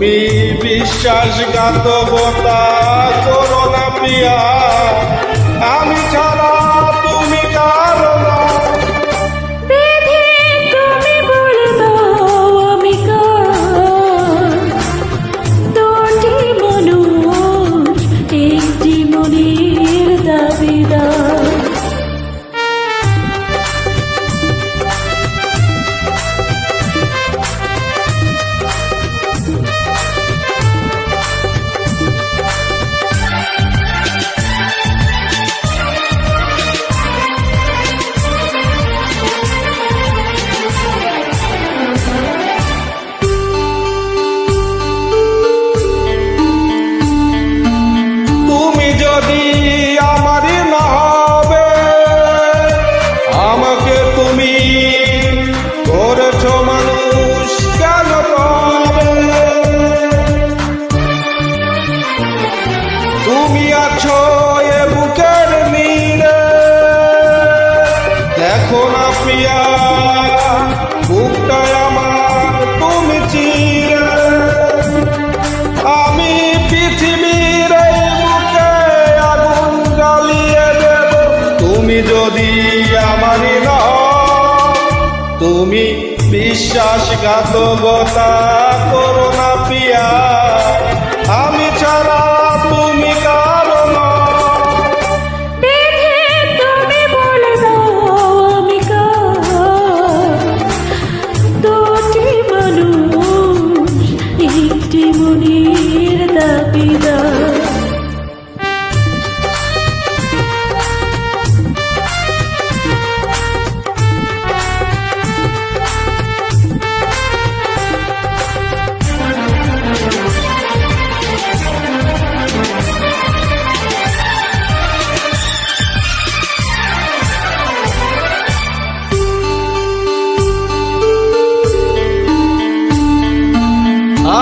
তুমি বিশ্বাসঘাতকতা করো না প্রিয়া, আমি ছাড়া তুমি কারো না। বেঁধে তুমি বলে দাও আমি কার, দুটি মানুষ একটি মনের দাবিদার। যদি আমারই না হবে, আমাকে তুমি করেছ মানুষ কেন তবে? তুমি আছো এ বুকের নীড়ে, দেখো না প্রিয়া বুকটায় আমার তুমি চিরে। আমি পৃথিবীর তুমি যদি আমারই না, তুমি বিশ্বাসঘাতকতা করো না প্রিয়া, আমি ছাড়া তুমি কারো না। বেঁধে তুমি বলে দাও আমি কার, দুটি মানুষ একটি মনের দাবিদার।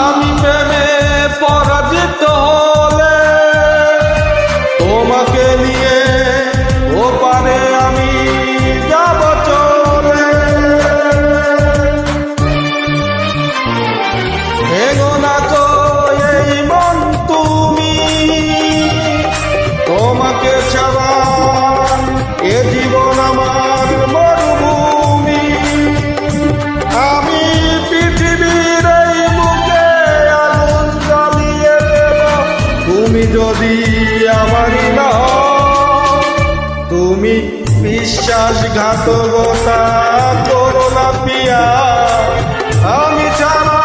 আমি প্রেমে পরাজিত হলে তোমাকে নিয়ে ওপারে আমি যাব চলে। ভেঙো না তো এই মন তুমি, তোমাকে ছাড়া এ জীবন আমার মরুভূমি। আমি পৃথিবীর এই বুকে আগুন জ্বালিয়ে দেব, তুমি যদি আমারই না, তুমি বিশ্বাসঘাতকতা করো না প্রিয়া, আমি ছাড়া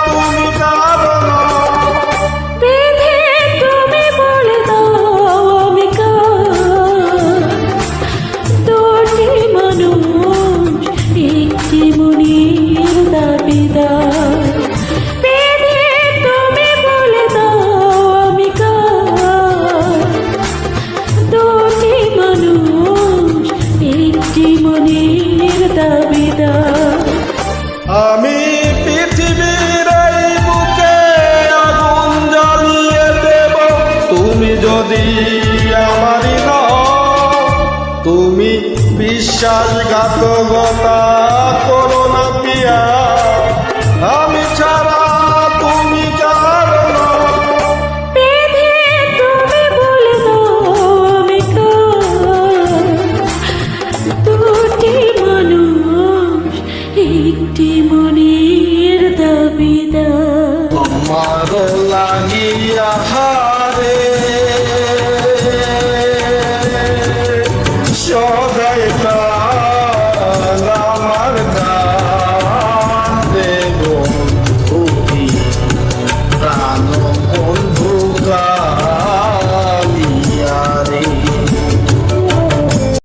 তুমি কারো না। বেঁধে তুমি বলে দাও আমি কার, দুটি মানুষ একটি মনের দাবিদার। বেঁধে তুমি বলে দাও আমি কার, দুটি মানুষ একটি মনের দাবিদার। আমি পৃথিবীর এই বুকে আগুন জ্বালিয়ে দেব, তুমি যদি আমারই না, তুমি বিশ্বাসঘাতকতা করো না প্রিয়া, আমি ছাড়া তুমি কারো না। বেঁধে তুমি বলে দাও আমি কার, দুটি মানুষ একটি মনের দাবিদার। আমার লাগিয়া